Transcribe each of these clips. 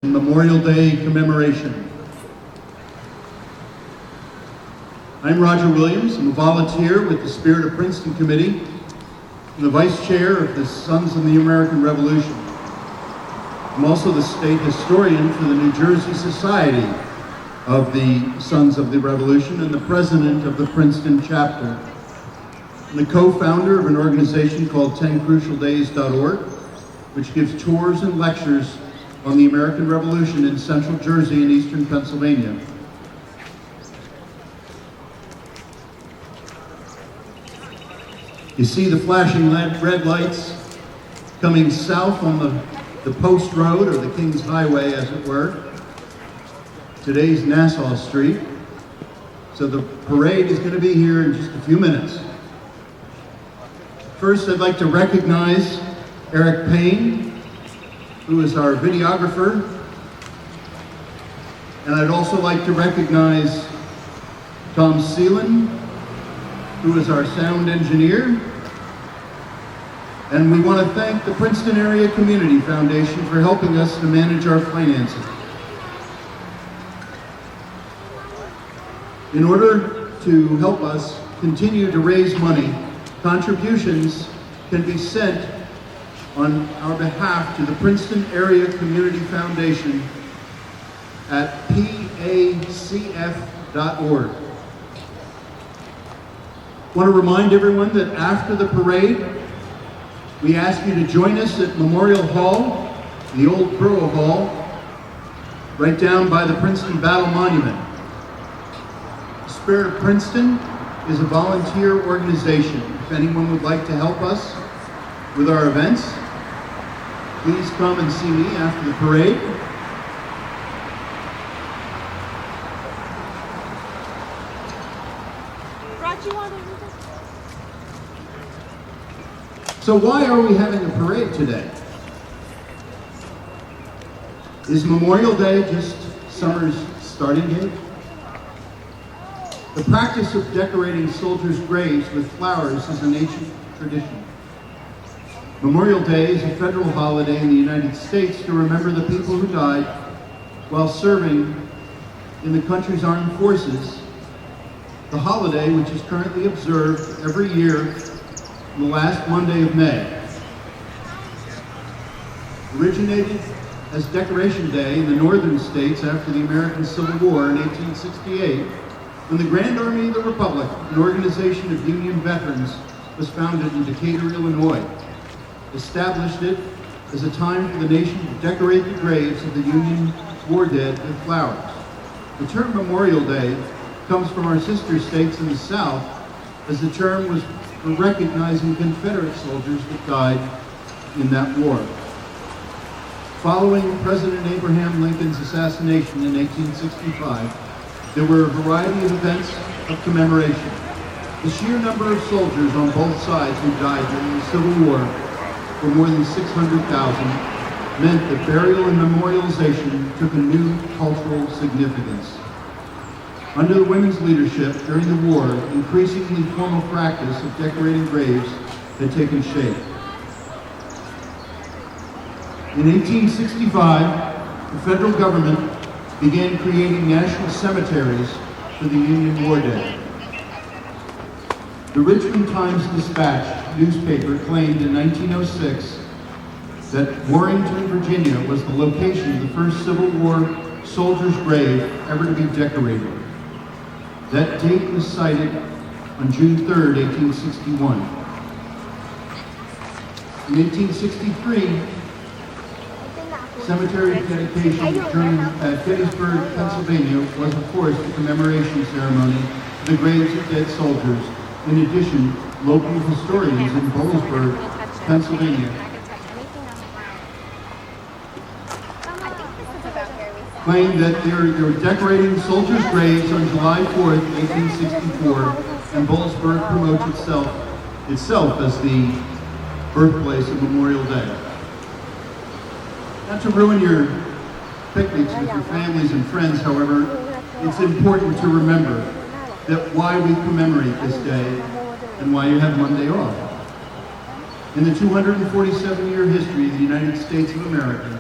Memorial Day commemoration. I'm Roger Williams. I'm a volunteer with the Spirit of Princeton Committee and the Vice Chair of the Sons of the American Revolution. I'm also the State Historian for the New Jersey Society of the Sons of the Revolution and the President of the Princeton chapter. I'm the co-founder of an organization called 10crucialdays.org, which gives tours and lectures on the American Revolution in central Jersey and eastern Pennsylvania. You see the flashing red lights coming south on the Post Road, or the King's Highway as it were. Today's Nassau Street. So the parade is going to be here in just a few minutes. First, I'd like to recognize Eric Payne, who is our videographer. And I'd also like to recognize Tom Seelan, who is our sound engineer. And we want to thank the Princeton Area Community Foundation for helping us to manage our finances. In order to help us continue to raise money, contributions can be sent on our behalf to the Princeton Area Community Foundation at pacf.org. I want to remind everyone that after the parade, we ask you to join us at Memorial Hall, the old Borough Hall, right down by the Princeton Battle Monument. The Spirit of Princeton is a volunteer organization. If anyone would like to help us with our events, please come and see me after the parade. Rod, you want to read it? So why are we having a parade today? Is Memorial Day just summer's starting date? The practice of decorating soldiers' graves with flowers is an ancient tradition. Memorial Day is a federal holiday in the United States to remember the people who died while serving in the country's armed forces. The holiday, which is currently observed every year on the last Monday of May, originated as Decoration Day in the northern states after the American Civil War in 1868, when the Grand Army of the Republic, an organization of Union veterans, was founded in Decatur, Illinois. Established it as a time for the nation to decorate the graves of the Union war dead with flowers. The term Memorial Day comes from our sister states in the South, as the term was for recognizing Confederate soldiers that died in that war. Following President Abraham Lincoln's assassination in 1865, there were a variety of events of commemoration. The sheer number of soldiers on both sides who died during the Civil War, for more than 600,000, meant that burial and memorialization took a new cultural significance. Under the women's leadership during the war, increasingly formal practice of decorating graves had taken shape. In 1865, the federal government began creating national cemeteries for the Union war dead. The Richmond Times-Dispatch newspaper claimed in 1906 that Warrenton, Virginia was the location of the first Civil War soldier's grave ever to be decorated. That date was cited on June 3rd, 1861. In 1863, cemetery dedication at Gettysburg, Pennsylvania was of course the commemoration ceremony for the graves of dead soldiers. In addition, local historians in Boalsburg, Pennsylvania, claim that they were decorating soldiers' graves on July 4th, 1864, and Boalsburg promotes itself as the birthplace of Memorial Day. Not to ruin your picnics with your families and friends, however, it's important to remember that why we commemorate this day and why you have Monday off. In the 247-year history of the United States of America,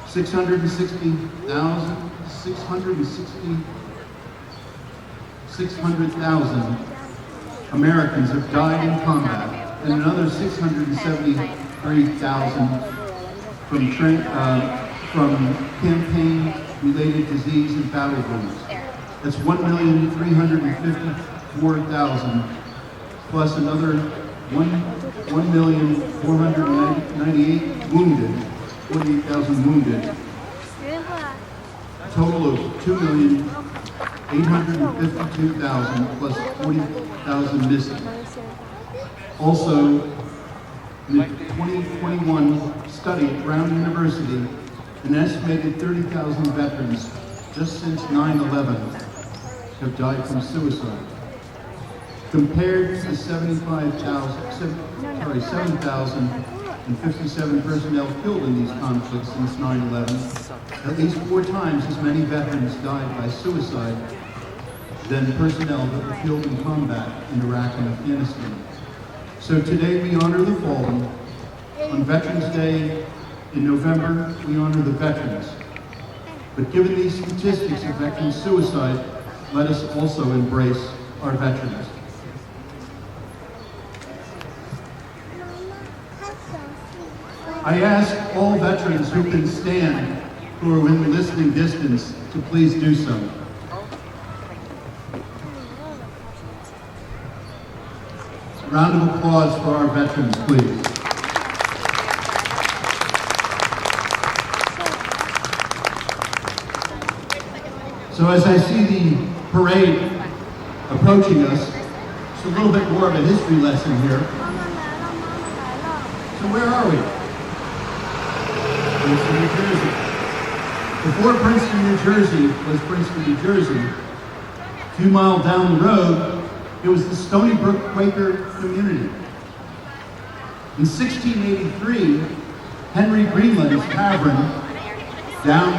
600,000 Americans have died in combat, and another 673,000 from campaign-related disease and battle wounds. That's 1,354,000, plus another 1,498,000 wounded, 48,000 wounded. A total of 2,852,000 plus 40,000 missing. Also, in the 2021 study at Brown University, an estimated 30,000 veterans just since 9/11 have died from suicide. Compared to the 7,057 personnel killed in these conflicts since 9/11, at least 4 times as many veterans died by suicide than personnel that were killed in combat in Iraq and Afghanistan. So today we honor the fallen. On Veterans Day in November, we honor the veterans. But given these statistics of veteran suicide, let us also embrace our veterans. I ask all veterans who can stand, who are within listening distance, to please do so. A round of applause for our veterans, please. So as I see the parade approaching us, it's a little bit more of a history lesson here. So where are we? Princeton, New Jersey. Before Princeton, New Jersey was Princeton, New Jersey, 2 miles down the road, it was the Stony Brook Quaker community. In 1683, Henry Greenland's tavern down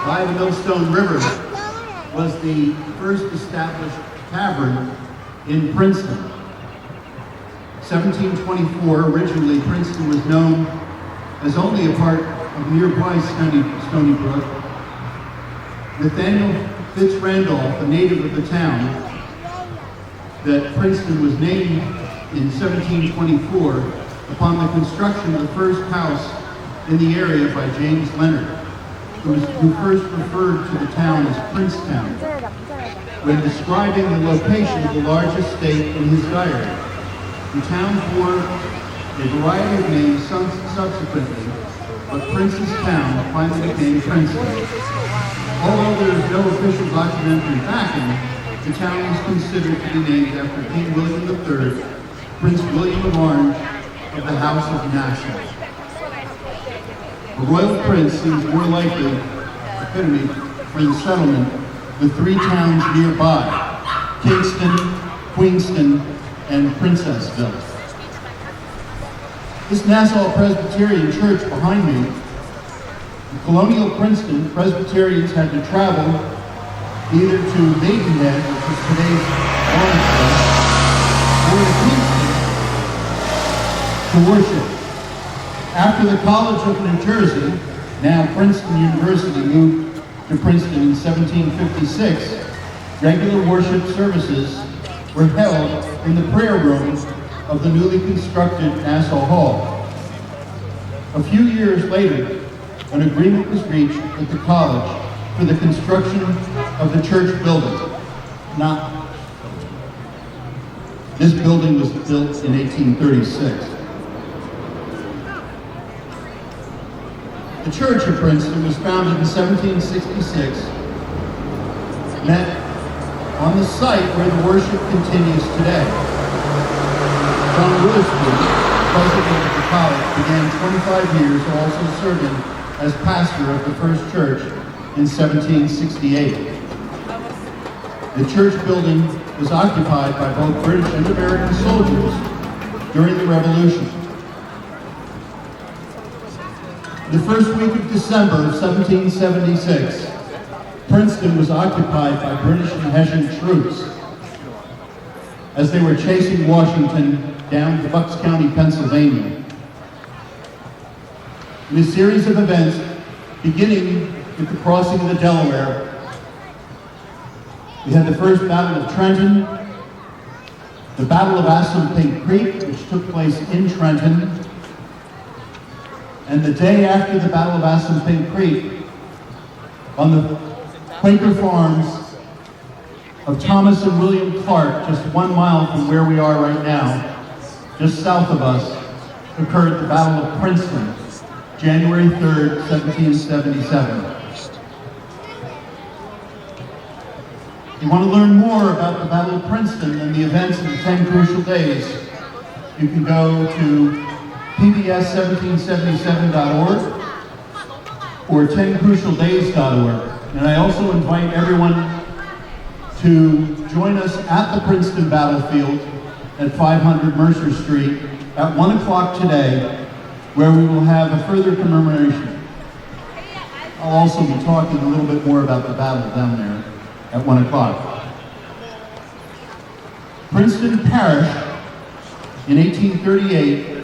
by the Millstone River was the first established tavern in Princeton. 1724, originally Princeton was known as only a part of nearby Stony Brook. Nathaniel Fitz-Randolph, a native of the town, that Princeton was named in 1724 upon the construction of the first house in the area by James Leonard, who first referred to the town as Princeton when describing the location of the large estate in his diary. The town bore a variety of names subsequently, but Prince's town finally became Princeton. Although there is no official documentary backing, the town was considered to be named after King William III, Prince William of Orange of the House of Nassau. A royal prince seems more likely epitome for the settlement with 3 towns nearby: Kingston, Queenston, and Princessville. This Nassau Presbyterian Church behind me, in colonial Princeton, Presbyterians had to travel either to Maidenhead, which is today's Lawrenceville, or to Kingston to worship. After the College of New Jersey, now Princeton University, moved to Princeton in 1756, regular worship services were held in the prayer room of the newly constructed Nassau Hall. A few years later, an agreement was reached with the college for the construction of the church building. This building was built in 1836. The Church of Princeton was founded in 1766, met on the site where the worship continues today. John Witherspoon, president of the college, began 25 years also serving as pastor of the first church in 1768. The church building was occupied by both British and American soldiers during the Revolution. The first week of December of 1776, Princeton was occupied by British and Hessian troops as they were chasing Washington down to Bucks County, Pennsylvania. In a series of events beginning with the crossing of the Delaware. We had the first Battle of Trenton, the Battle of Assunpink Creek, which took place in Trenton, and the day after the Battle of Assunpink Creek, on the Quaker farms of Thomas and William Clark, just 1 mile from where we are right now, just south of us, occurred the Battle of Princeton, January 3rd, 1777. If you want to learn more about the Battle of Princeton and the events of the 10 crucial days, you can go to pbs1777.org or 10crucialdays.org. And I also invite everyone to join us at the Princeton battlefield at 500 Mercer Street at 1 o'clock today, where we will have a further commemoration. I'll also be talking a little bit more about the battle down there at 1 o'clock. Princeton Parish in 1838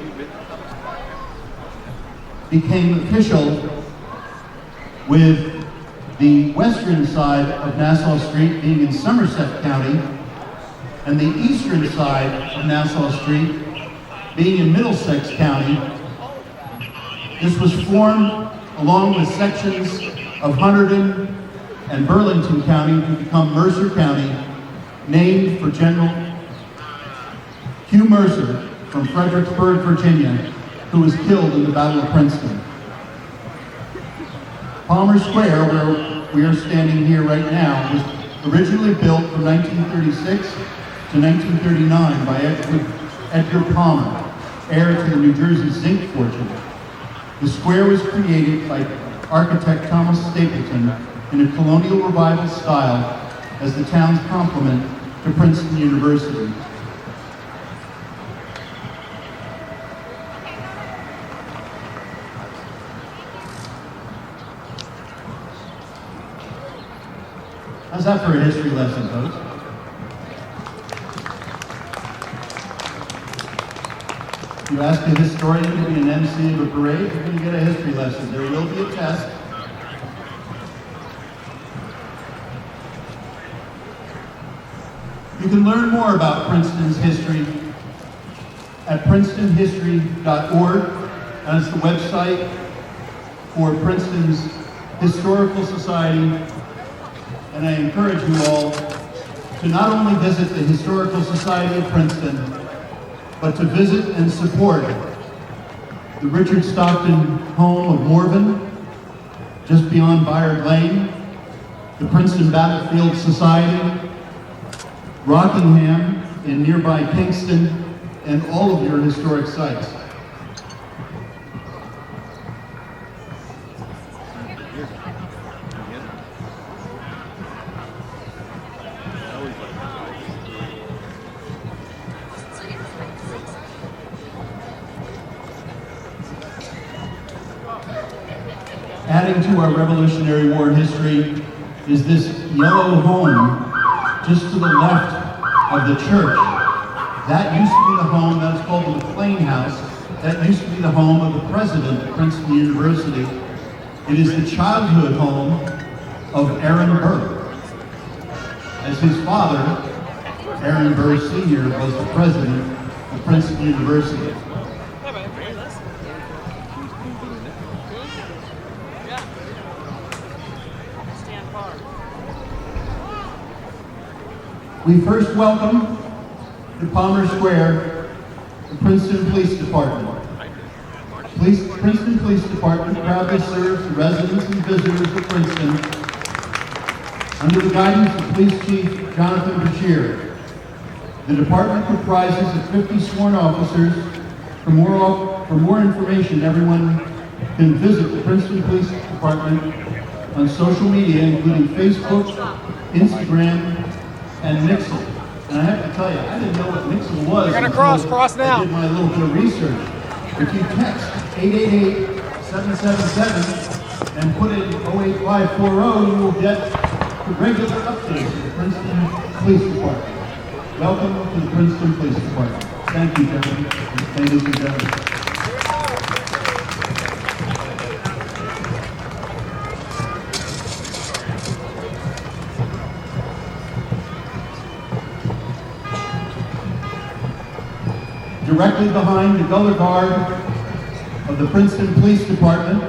became official with the western side of Nassau Street being in Somerset County and the eastern side of Nassau Street being in Middlesex County. This was formed along with sections of Hunterdon and Burlington County to become Mercer County, named for General Hugh Mercer from Fredericksburg, Virginia, who was killed in the Battle of Princeton. Palmer Square, where we are standing here right now, was originally built from 1936 to 1939 by Edgar Palmer, heir to the New Jersey zinc fortune. The square was created by architect Thomas Stapleton in a colonial revival style as the town's complement to Princeton University. How's that for a history lesson, folks? You ask a historian to be an MC of a parade, you're going to get a history lesson. There will be a test. You can learn more about Princeton's history at princetonhistory.org. That is the website for Princeton's Historical Society. And I encourage you all to not only visit the Historical Society of Princeton, but to visit and support the Richard Stockton home of Morven, just beyond Byard Lane, the Princeton Battlefield Society, Rockingham in nearby Kingston, and all of your historic sites. Adding to our Revolutionary War history is this yellow home just to the left of the church. That used to be the home, that's called the McLean House. That used to be the home of the president of Princeton University. It is the childhood home of Aaron Burr. As his father, Aaron Burr Sr., was the president of Princeton University. We first welcome to Palmer Square the Princeton Police Department. Princeton Police Department proudly serves the residents and visitors of Princeton under the guidance of Police Chief Jonathan Bashir. The department comprises of 50 sworn officers. For more information, everyone can visit the Princeton Police Department on social media, including Facebook, Instagram, and Nixle. And I have to tell you, I didn't know what Nixle was. You're gonna cross now. I did my little bit of research. If you text 888-777 and put in 08540, you will get the regular updates of the Princeton Police Department. Welcome to the Princeton Police Department. Thank you, gentlemen, ladies and gentlemen. directly behind the color guard of the Princeton Police Department,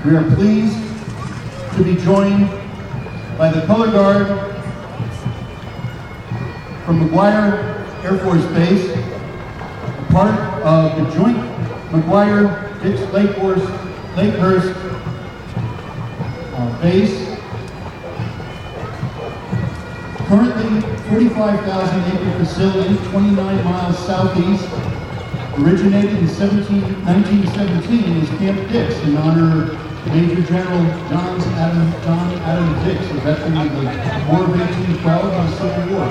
we are pleased to be joined by the color guard from McGuire Air Force Base, part of the joint McGuire-Dix-Lakehurst base. Currently 45,000-acre facility, 29 miles southeast, originated in 1917 as Camp Dix in honor of Major General John Adam Dix, a veteran of the War of 1812 and the Civil War.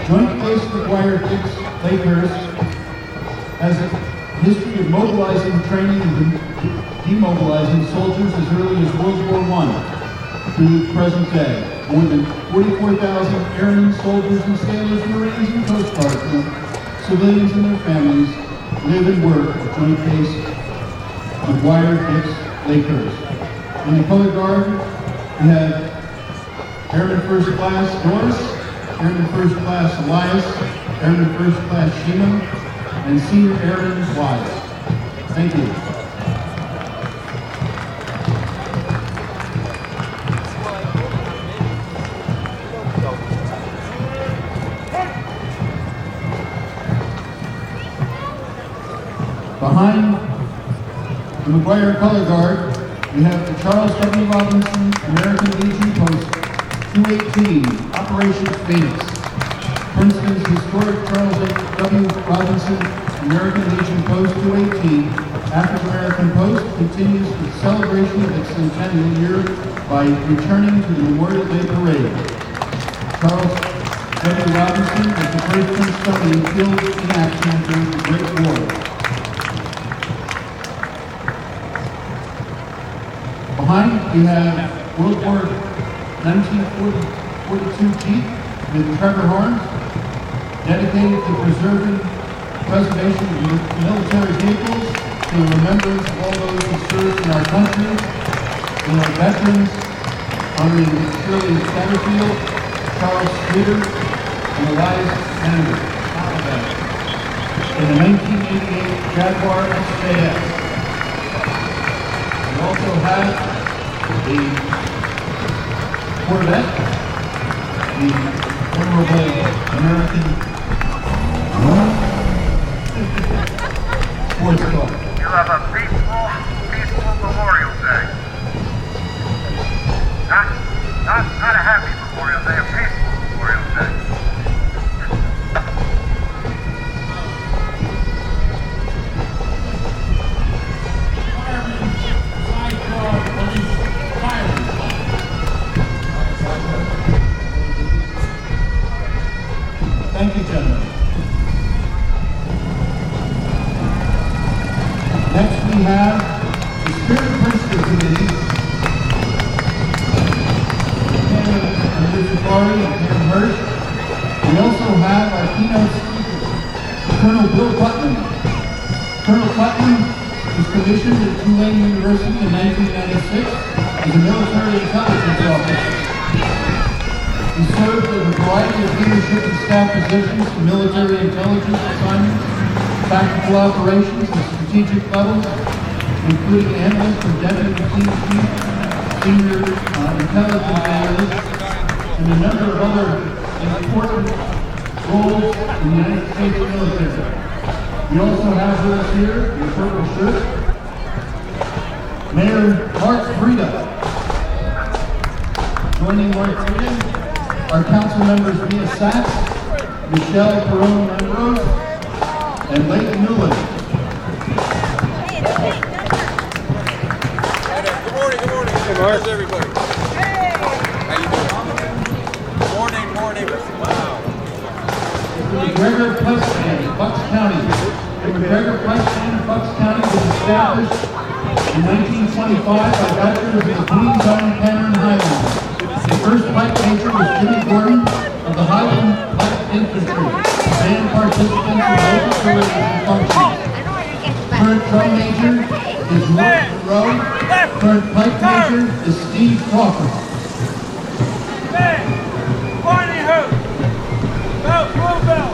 Joint Base McGuire-Dix-Lakehurst has a history of mobilizing, training, and demobilizing soldiers as early as World War I to present day. More than 44,000 airmen, soldiers, and sailors, Marines, and Coast Guard, civilians and their families live and work at Joint Base McGuire-Dix-Lakehurst. In the color guard, we have Airman First Class Doris, Airman First Class Elias, Airman First Class Shima, and Senior Airman Wise. Thank you. Behind the McGuire Color Guard, we have the Charles W. Robinson American Legion Post 218, Operation Phoenix. Princeton's historic Charles W. Robinson American Legion Post 218, African American Post, continues the celebration of its centennial year by returning to the Memorial Day Parade. Charles W. Robinson was the first Princetonian killed in action during the Great War. Behind, we have World War 1942 Jeep with Trevor Horn, dedicated to preservation of military vehicles, to the remembrance of all those who served in our country, and our veterans, honoring Shirley Satterfield, Charles Streeter, and Elias Kennedy, in the 1988 Jaguar SAS. We also have the Corvette, the Honorable American Sports Car. You have a peaceful Memorial Day. Not a happy Memorial Day, a peaceful Memorial Day. Thank you, gentlemen. Next, we have the Spirit of Princeton Committee, and Richard Barry and Karen Hirsch. We also have our keynote speaker, Colonel Bill Putnam. Colonel Putnam was commissioned at Tulane University in 1996 as a military intelligence officer. He served in a variety of leadership and staff positions in military intelligence assignments, tactical operations, and strategic levels, including analyst and deputy team chief, senior intelligence analyst, and a number of other important roles in the United States military. We also have with us here, in the purple shirt, Mayor Mark Frida. Joining Mark Frida, our council members Mia Sachs, Michelle Perone-Ambrose, and Leighton Newland. Good morning. How's everybody? Hey! How you doing? Morning. Wow. McGregor Plus and Bucks County. The McGregor Plus and Bucks County was established in 1925 by veterans of the Queen's Own Cameron Highlands. The first flight major was Jimmy Gordon of the Highland Light Infantry, band participants in local parades and functions. Current drum major is Mark Monroe. Current pipe major is Steve Crawford. Hey! Barney Hope! Bell, blue bell!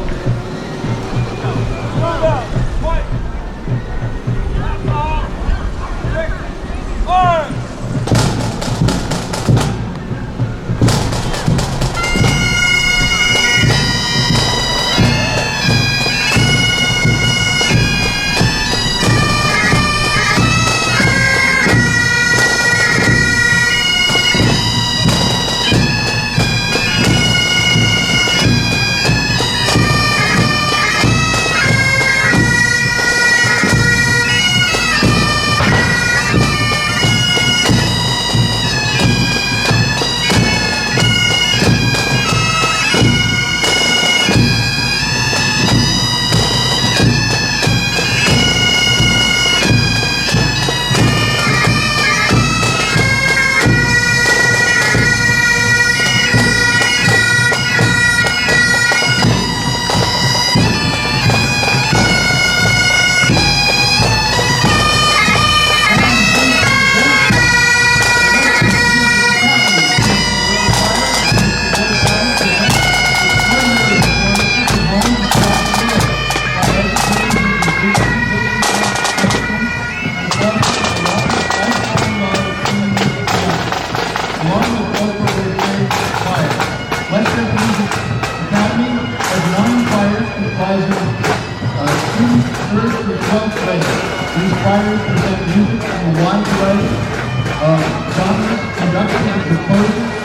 of genres, conductors, and composers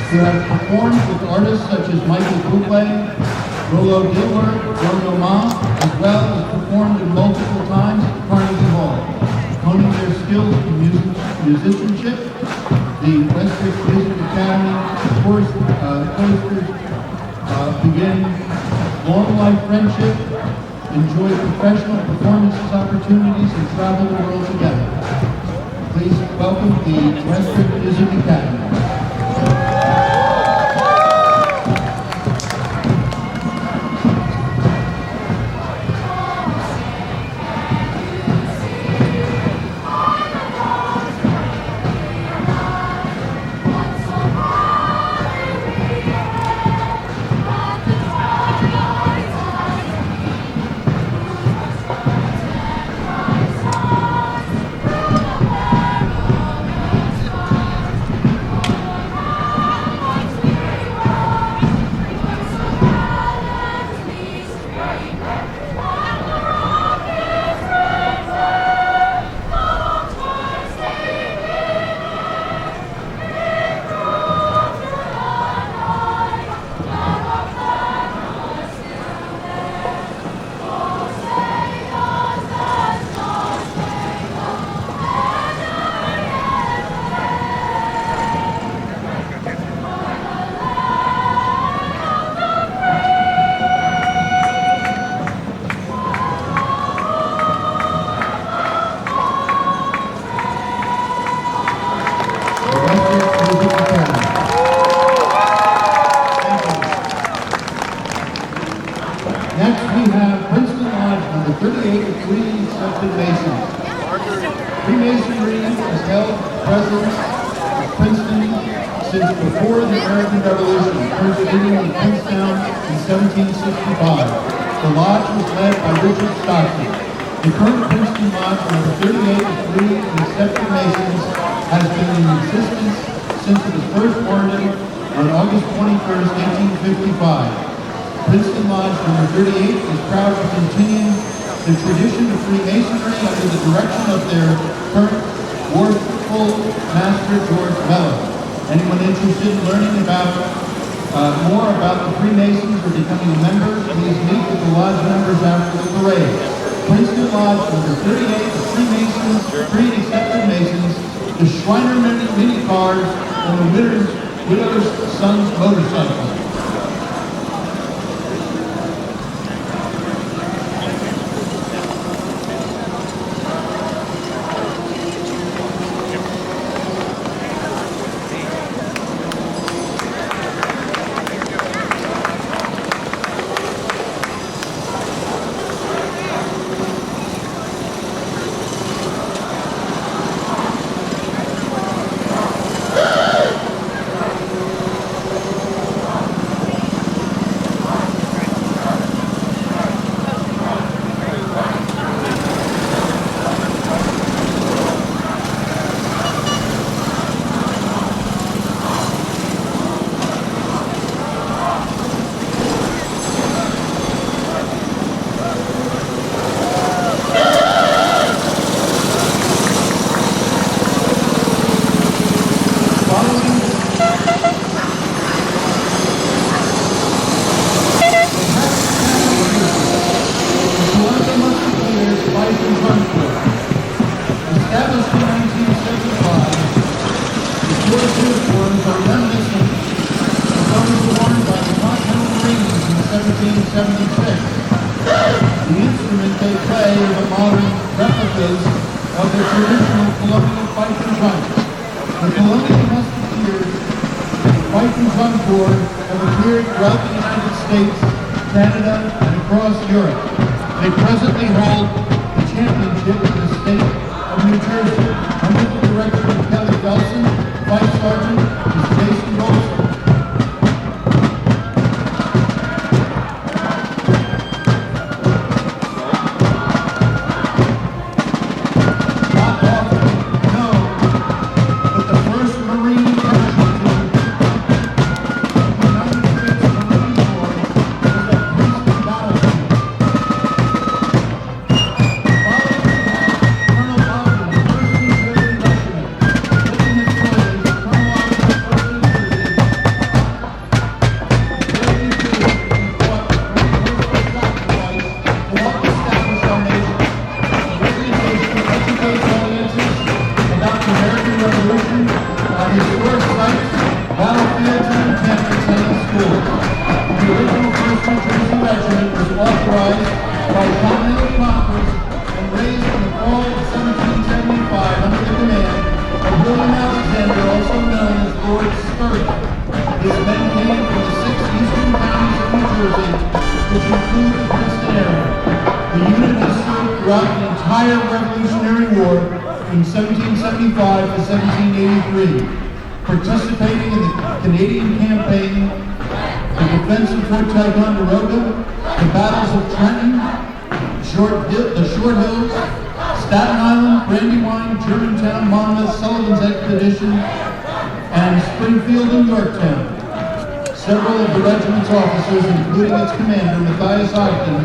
who have performed with artists such as Michael Bublé, Rollo Dilworth, Yo-Yo Ma, as well as performed multiple times at Carnegie Hall. Honing their skills in musicianship, the Westbrook Music Academy choristers begin long life friendship, enjoy professional performances opportunities, and travel the world together. Please welcome the Westbrook Music Academy. Next, we have Princeton Lodge number 38 of three accepted Masons. Freemasonry has held presence at Princeton since before the American Revolution, first beginning in Princeton in 1765. The lodge was led by Richard Stockton. The current Princeton Lodge number 38 of three accepted Masons has been in existence since it was first founded on August 21st, 1855. Princeton Lodge number 38 is proud to continue the tradition of Freemasonry under the direction of their current worshipful master, George Mellon. Anyone interested in learning more about the Freemasons or becoming a member, please meet with the lodge members after the parade. Princeton Lodge number 38 of Freemasons, Free Accepted Masons, the Shriner Mini Cars, and the Widow's Sons Motorcycle. The instrument they play are the modern replicas of the traditional colonial fife and drum. The colonial musketeers and fife and drum corps have appeared throughout the United States, Canada, and across Europe. They presently hold the championship in the state of New Jersey. Under the direction of Kelly Belson, Vice Sergeant is Jason Rolson. installation of historic sites, battlefields, and encampments at the school. The original 1st New Jersey Regiment was authorized by Continental Congress and raised in the fall of 1775 under the command of William Alexander, also known as Lord Sturgeon. His men came from the 6 eastern counties of New Jersey, which include the Princeton area. The unit has served throughout the entire Revolutionary War from 1775 to 1783, participating in the Canadian campaign, the defense of Fort Ticonderoga, the battles of Trenton, the Short Hills, Staten Island, Brandywine, Germantown, Monmouth, Sullivan's Expedition, and Springfield and Yorktown. Several of the regiment's officers, including its commander, Matthias Ogden,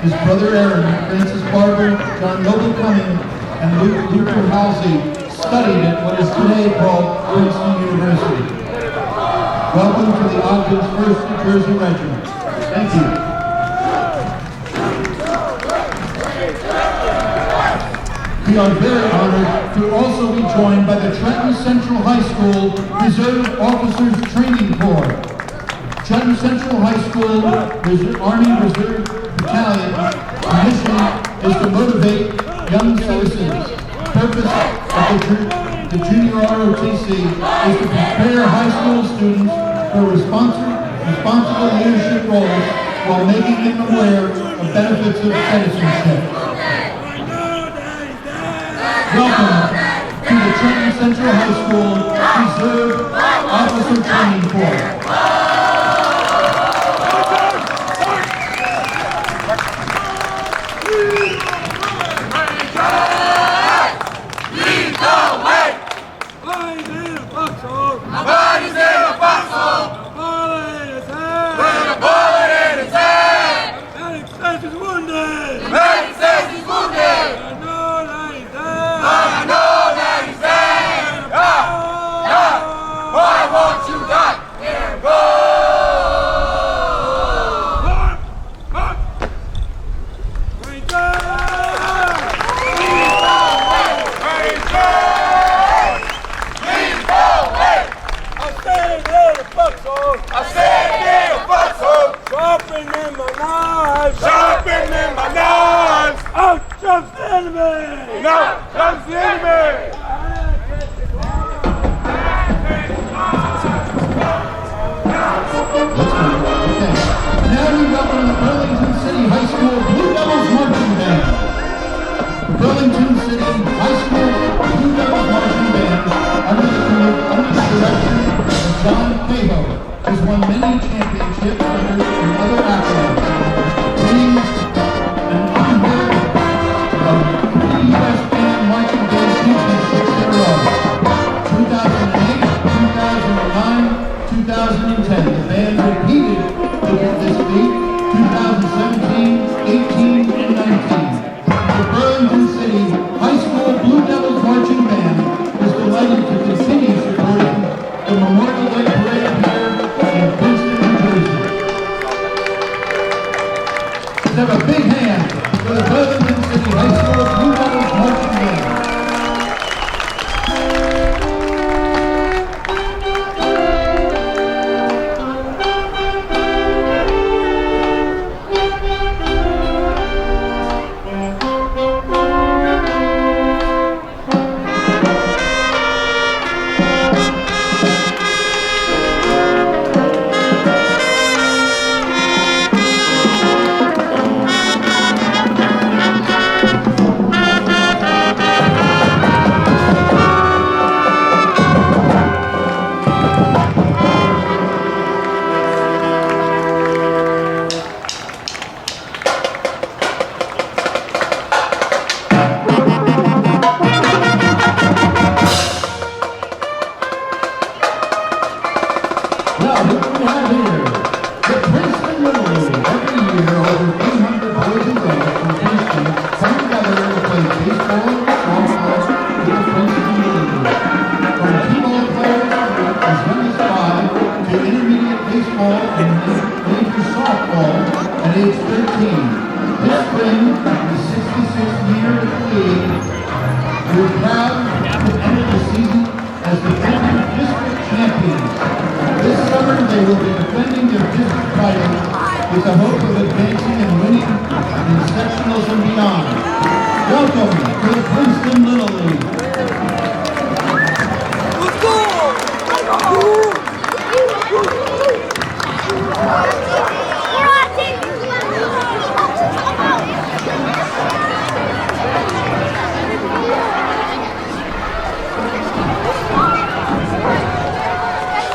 his brother Aaron, Francis Barber, John Noble Cumming, and Luther Halsey, studied at what is today called Princeton University. Welcome to the Ogden's 1st New Jersey Regiment. Thank you. We are very honored to also be joined by the Trenton Central High School Reserve Officers Training Corps. Trenton Central High School Army Reserve Battalion mission is to motivate young citizens. The purpose of the Junior ROTC is to prepare high school students for responsible leadership roles while making them aware of benefits of citizenship. Welcome to the Trenton Central High School Reserve Officer Training Corps.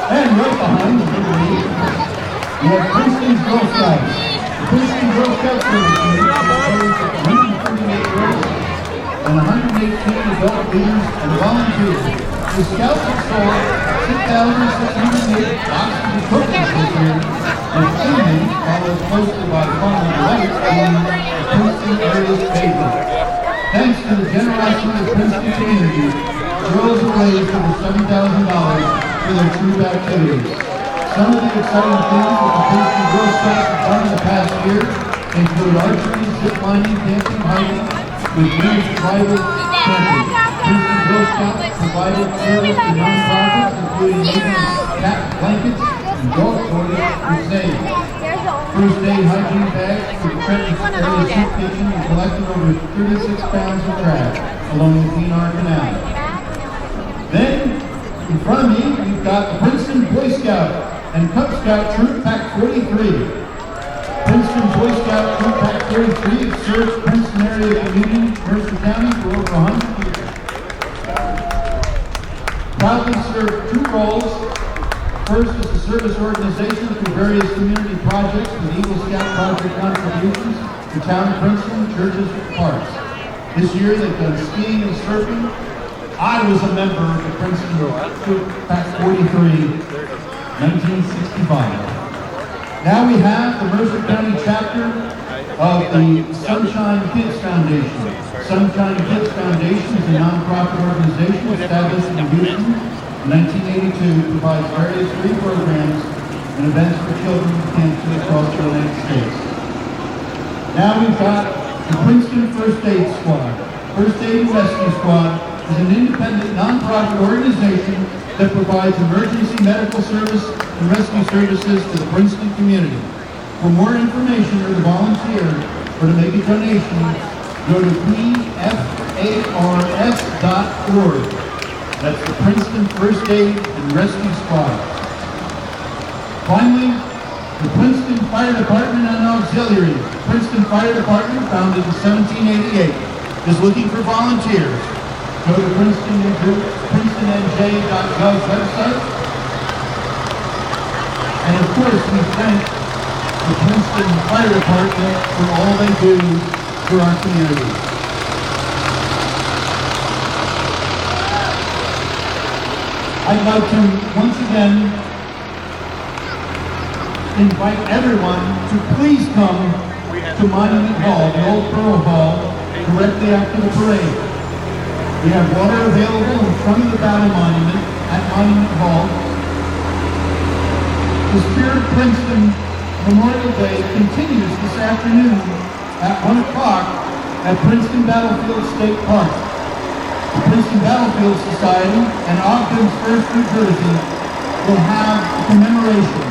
And right behind the big lead, we have Princeton's Girl Scouts. The Princeton Girl Scout Service Committee is composed of 138 girls and 118 adult leaders and volunteers. The Scouts have sold 6,608 boxes of cookies this year, and cleaning, followed closely by Fun and Delight, being the Princeton area's favorite. Thanks to the generosity of the Princeton community, girls have raised over $7,000 for their troop activities. Some of the exciting things that the Princeton Girl Scouts have done in the past year include archery, zip lining, camping, hiking, with women's private camping. Princeton Girl Scouts provided service to nonprofits, including making cat blankets and dog toys for sale. First aid hygiene bags for the Trenton area soup kitchen and collected over 36 pounds of trash along the Pinar Canal. Then, in front of me, we've got the Princeton Boy Scout and Cub Scout Troop Pack 43. Princeton Boy Scout Troop Pack 43 has served Princeton area community, Mercer County, for over 100 years. Proudly served two roles. First is the service organization through various community projects with Eagle Scout project contributions to town of Princeton, churches, and parks. This year they've done skiing and surfing. I was a member of the Princeton Troop Pack 43, 1965. Now we have the Mercer County chapter of the Sunshine Kids Foundation. Sunshine Kids Foundation is a nonprofit organization established in Houston in 1982, provides various free programs and events for children with cancer across the United States. Now we've got the Princeton First Aid Squad. First Aid and Rescue Squad is an independent nonprofit organization that provides emergency medical service and rescue services to the Princeton community. For more information or to volunteer or to make a donation, go to pfars.org. That's the Princeton First Aid and Rescue Squad. Finally, the Princeton Fire Department and Auxiliary. The Princeton Fire Department, founded in 1788, is looking for volunteers. Go to PrincetonNJ.gov website. And of course, we thank the Princeton Fire Department for all they do for our community. I'd like to once again invite everyone to please come to Monument Hall, the old Borough Hall, directly after the parade. We have water available in front of the Battle Monument at Monument Hall. The Spirit of Princeton Memorial Day continues this afternoon at 1 o'clock at Princeton Battlefield State Park. The Princeton Battlefield Society and Ogden's First New Jersey will have a commemoration.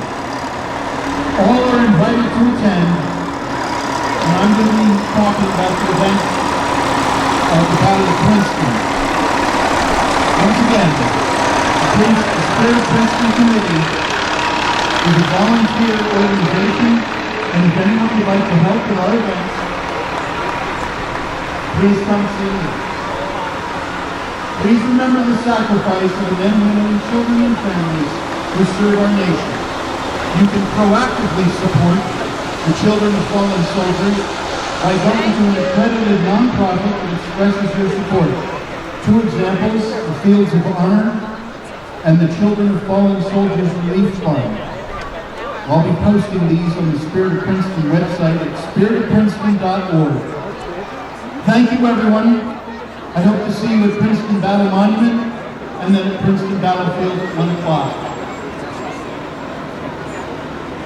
All are invited to attend, and I'm going to be talking about the event of the Battle of Princeton. Once again, the Spirit Princeton Committee is a volunteer organization, and if anyone would like to help with our events, please come see me. Please remember the sacrifice of the men, women, children, and families who serve our nation. You can proactively support the children of fallen soldiers by going to an accredited nonprofit that expresses your support. Two examples, the Fields of Honor and the Children of Fallen Soldiers Relief Fund. I'll be posting these on the Spirit of Princeton website at spiritofprinceton.org. Thank you, everyone. I hope to see you at Princeton Battle Monument and then at Princeton Battlefield at 1 o'clock.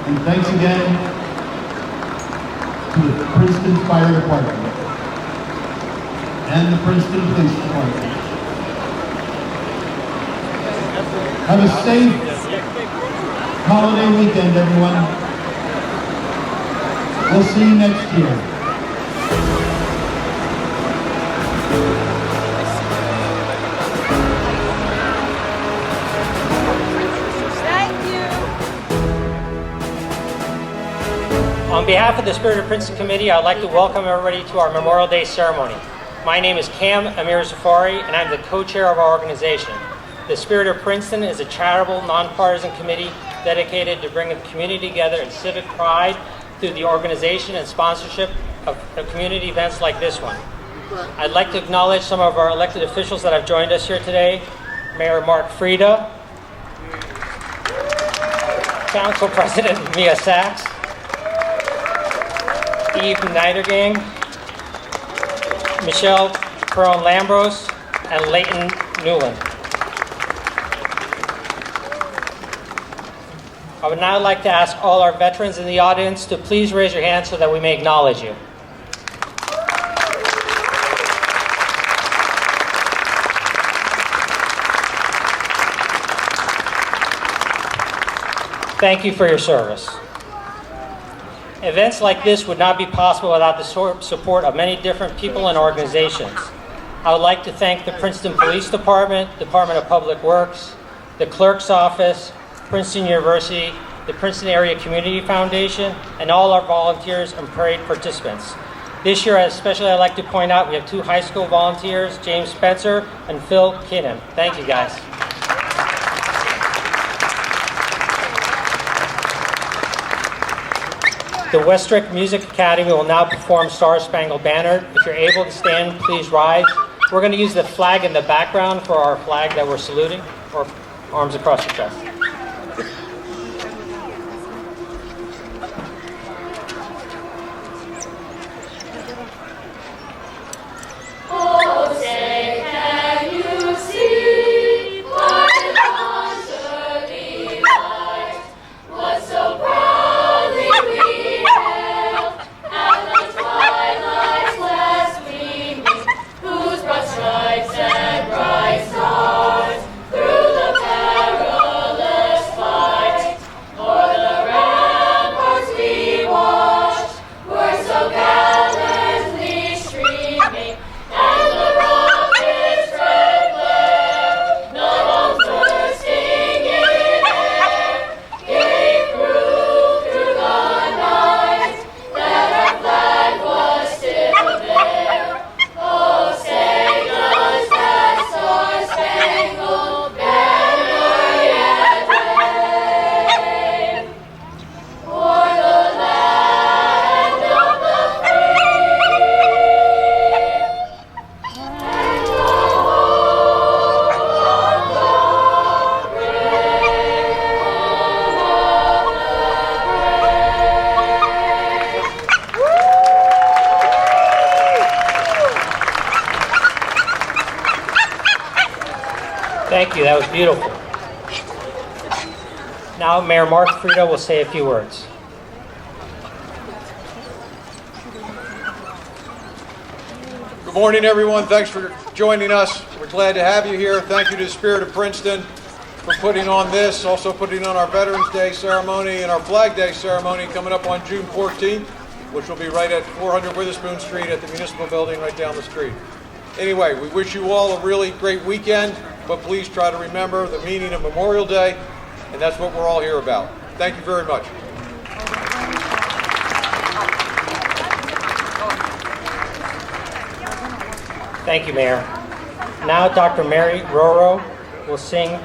And thanks again to the Princeton Fire Department and the Princeton Police Department. Have a safe holiday weekend, everyone. We'll see you next year. On behalf of the Spirit of Princeton Committee, I'd like to welcome everybody to our Memorial Day ceremony. My name is Cam Amir Zafari, and I'm the co-chair of our organization. The Spirit of Princeton is a charitable, nonpartisan committee dedicated to bringing the community together in civic pride through the organization and sponsorship of community events like this one. I'd like to acknowledge some of our elected officials that have joined us here today. Mayor Mark Frieda, Council President Mia Sachs, Eve Niedergang, Michelle Perron-Lambros, and Leighton Newland. I would now like to ask all our veterans in the audience to please raise your hands so that we may acknowledge you. Thank you for your service. Events like this would not be possible without the support of many different people and organizations. I would like to thank the Princeton Police Department, Department of Public Works, the Clerk's Office, Princeton University, the Princeton Area Community Foundation, and all our volunteers and parade participants. This year, especially, I'd like to point out we have 2 high school volunteers, James Spencer and Phil Kinnan. Thank you, guys. The Westrick Music Academy will now perform Star Spangled Banner. If you're able to stand, please rise. We're going to use the flag in the background for our flag that we're saluting, or arms across your chest. Thank you, that was beautiful. Now Mayor Mark Frieda will say a few words. Good morning, everyone. Thanks for joining us. We're glad to have you here. Thank you to the Spirit of Princeton for putting on this, also putting on our Veterans Day ceremony and our Flag Day ceremony coming up on June 14th, which will be right at 400 Witherspoon Street at the Municipal Building right down the street. Anyway, we wish you all a really great weekend, but please try to remember the meaning of Memorial Day, and that's what we're all here about. Thank you very much. Thank you, Mayor. Now Dr. Mary Roro will sing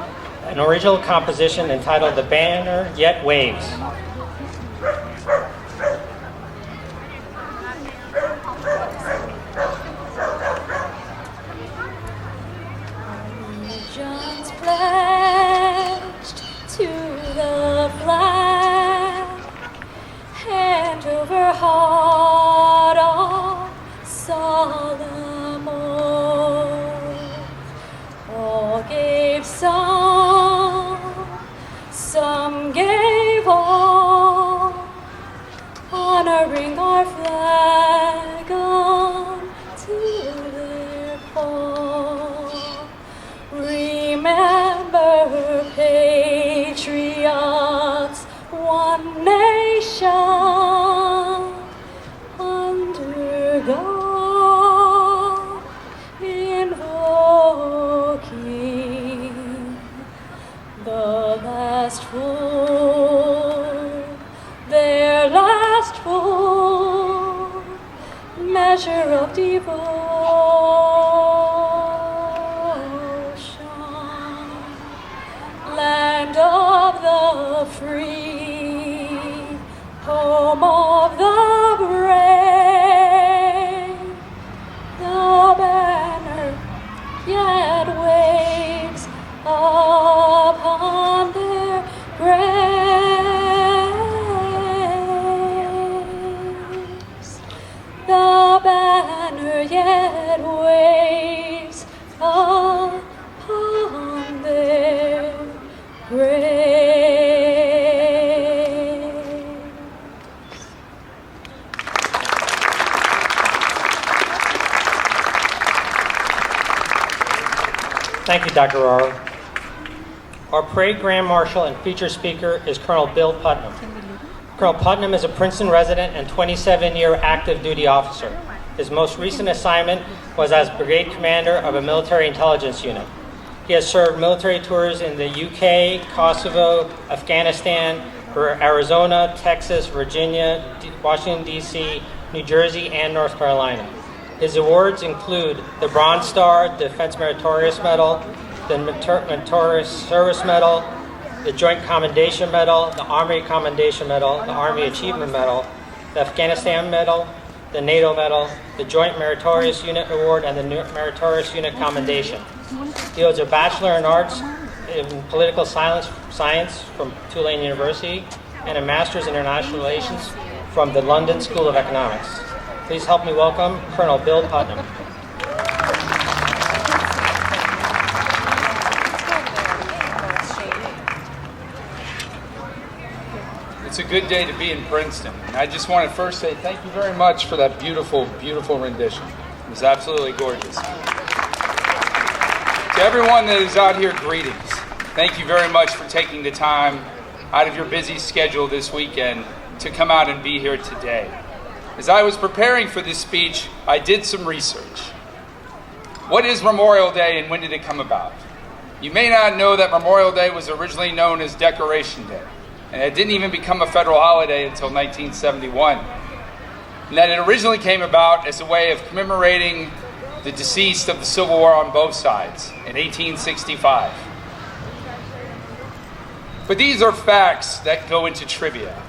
an original composition entitled The Banner Yet Waves. Allegiance pledged to the flag, hand over heart on solemn oath. All gave some gave all, honoring our flag until their fall. Remember, patriots, one nation, under God, invoking the last full, their last full measure of devotion. the free, home of the brave. The banner yet waves upon their graves. The banner yet waves upon their graves. Thank you, Dr. Rohrer. Our parade grand marshal and feature speaker is Colonel Bill Putnam. Colonel Putnam is a Princeton resident and 27-year active duty officer. His most recent assignment was as brigade commander of a military intelligence unit. He has served military tours in the UK, Kosovo, Afghanistan, Arizona, Texas, Virginia, Washington, D.C., New Jersey, and North Carolina. His awards include the Bronze Star, Defense Meritorious Medal, the Meritorious Service Medal, the Joint Commendation Medal, the Army Commendation Medal, the Army Achievement Medal, the Afghanistan Medal, the NATO Medal, the Joint Meritorious Unit Award, and the Meritorious Unit Commendation. He holds a Bachelor in Arts in Political Science from Tulane University and a Master's in International Relations from the London School of Economics. Please help me welcome Colonel Bill Putnam. It's a good day to be in Princeton. And I just want to first say thank you very much for that beautiful, beautiful rendition. It was absolutely gorgeous. To everyone that is out here, greetings. Thank you very much for taking the time out of your busy schedule this weekend to come out and be here today. As I was preparing for this speech, I did some research. What is Memorial Day and when did it come about? You may not know that Memorial Day was originally known as Decoration Day, and it didn't even become a federal holiday until 1971. And that it originally came about as a way of commemorating the deceased of the Civil War on both sides in 1865. But these are facts that go into trivia.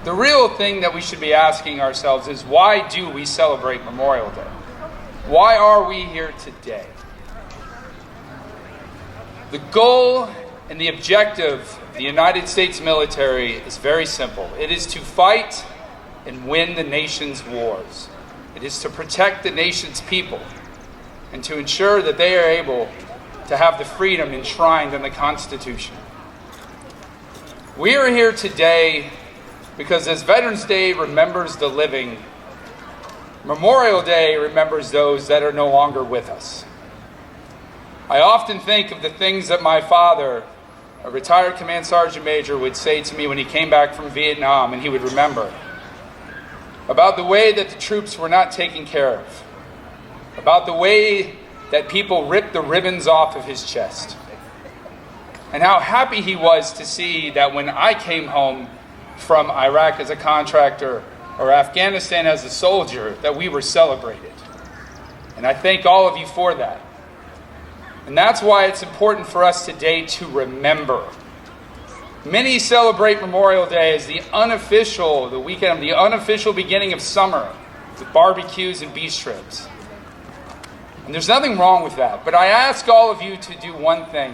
The real thing that we should be asking ourselves is, why do we celebrate Memorial Day? Why are we here today? The goal and the objective of the United States military is very simple. It is to fight and win the nation's wars. It is to protect the nation's people and to ensure that they are able to have the freedom enshrined in the Constitution. We are here today because as Veterans Day remembers the living, Memorial Day remembers those that are no longer with us. I often think of the things that my father, a retired command sergeant major, would say to me when he came back from Vietnam, and he would remember about the way that the troops were not taken care of, about the way that people ripped the ribbons off of his chest, and how happy he was to see that when I came home from Iraq as a contractor or Afghanistan as a soldier, that we were celebrated. And I thank all of you for that. And that's why it's important for us today to remember. Many celebrate Memorial Day as the unofficial beginning of summer with barbecues and beach trips. And there's nothing wrong with that. But I ask all of you to do one thing,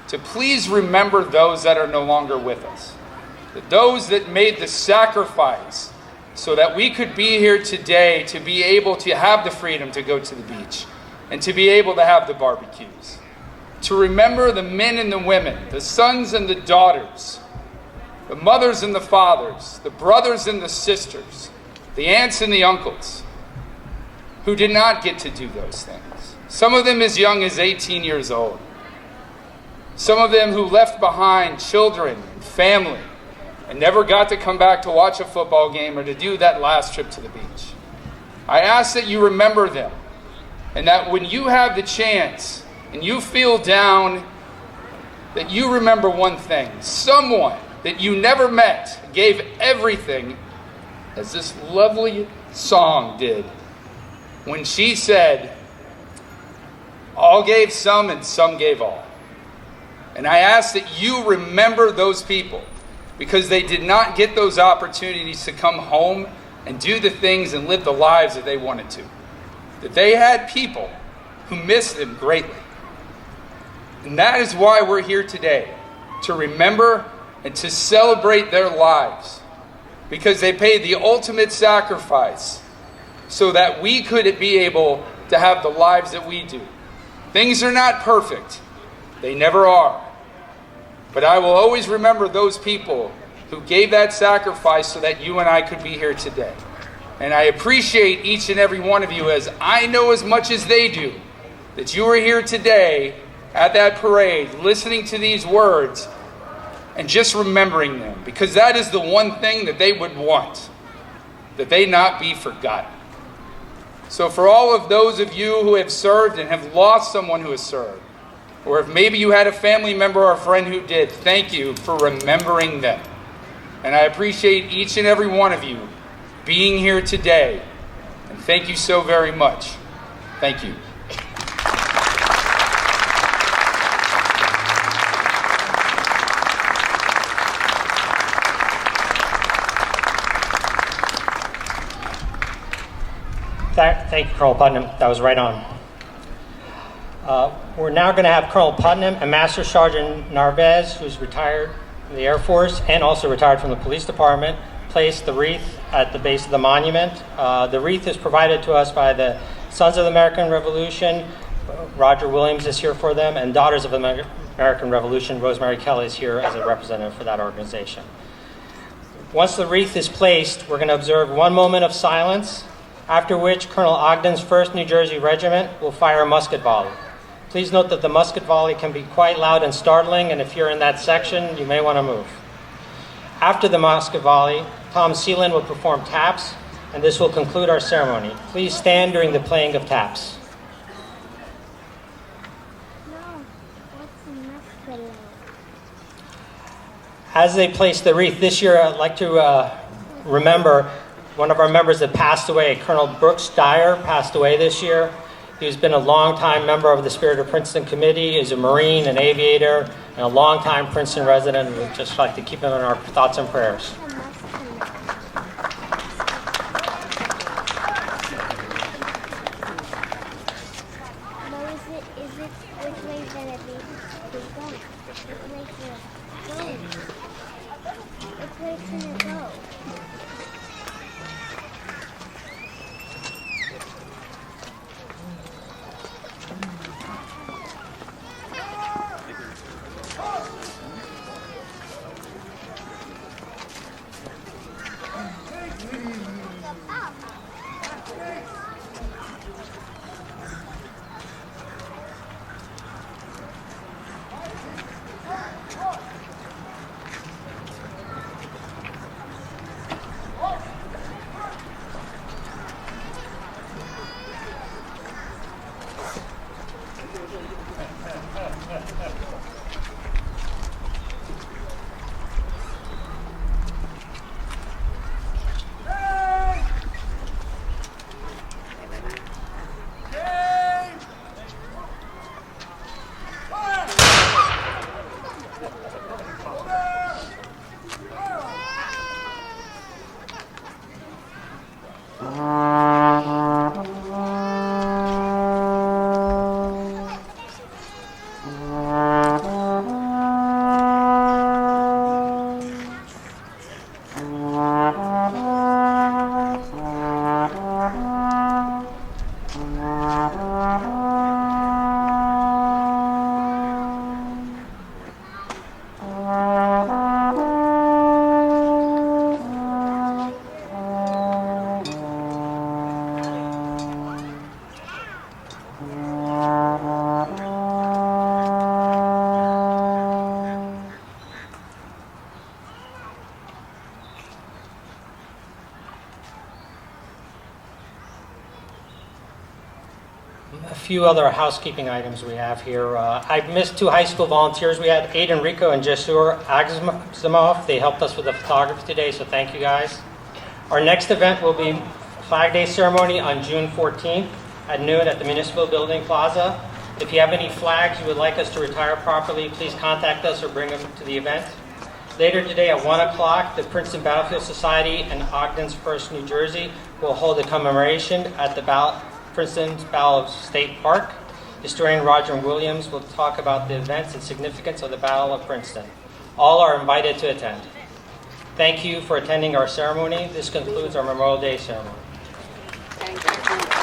to please remember those that are no longer with us. Those that made the sacrifice so that we could be here today to be able to have the freedom to go to the beach and to be able to have the barbecues. To remember the men and the women, the sons and the daughters, the mothers and the fathers, the brothers and the sisters, the aunts and the uncles who did not get to do those things. Some of them as young as 18 years old. Some of them who left behind children and family and never got to come back to watch a football game or to do that last trip to the beach. I ask that you remember them, and that when you have the chance and you feel down, that you remember one thing. Someone that you never met gave everything, as this lovely song did, when she said, all gave some and some gave all. And I ask that you remember those people, because they did not get those opportunities to come home and do the things and live the lives that they wanted to. That they had people who missed them greatly. And that is why we're here today, to remember and to celebrate their lives, because they paid the ultimate sacrifice so that we could be able to have the lives that we do. Things are not perfect. They never are. But I will always remember those people who gave that sacrifice so that you and I could be here today. And I appreciate each and every one of you, as I know as much as they do, that you are here today at that parade, listening to these words and just remembering them, because that is the one thing that they would want, that they not be forgotten. So for all of those of you who have served and have lost someone who has served, or if maybe you had a family member or a friend who did, thank you for remembering them. And I appreciate each and every one of you being here today. And thank you so very much. Thank you. Thank you, Colonel Putnam. That was right on. We're now going to have Colonel Putnam and Master Sergeant Narvaez, who's retired from the Air Force and also retired from the police department, place the wreath at the base of the monument. The wreath is provided to us by the Sons of the American Revolution. Roger Williams is here for them, and Daughters of the American Revolution. Rosemary Kelly is here as a representative for that organization. Once the wreath is placed, we're going to observe one moment of silence, after which Colonel Ogden's 1st New Jersey Regiment will fire a musket volley. Please note that the musket volley can be quite loud and startling, and if you're in that section, you may want to move. After the musket volley, Tom Seelan will perform taps, and this will conclude our ceremony. Please stand during the playing of taps. As they place the wreath this year, I'd like to remember one of our members that passed away. Colonel Brooks Dyer passed away this year. He's been a long-time member of the Spirit of Princeton Committee. He's a Marine, an aviator, and a long-time Princeton resident. We'd just like to keep him in our thoughts and prayers. A few other housekeeping items we have here. I missed 2 high school volunteers. We had Aiden Rico and Jesur Agzimov. They helped us with the photography today, so thank you guys. Our next event will be Flag Day ceremony on June 14th at noon at the Municipal Building Plaza. If you have any flags you would like us to retire properly, please contact us or bring them to the event. Later today at 1 o'clock, the Princeton Battlefield Society and Ogden's First New Jersey will hold a commemoration at the Princeton's Battle of State Park. Historian Roger Williams will talk about the events and significance of the Battle of Princeton. All are invited to attend. Thank you for attending our ceremony. This concludes our Memorial Day ceremony. Thank you.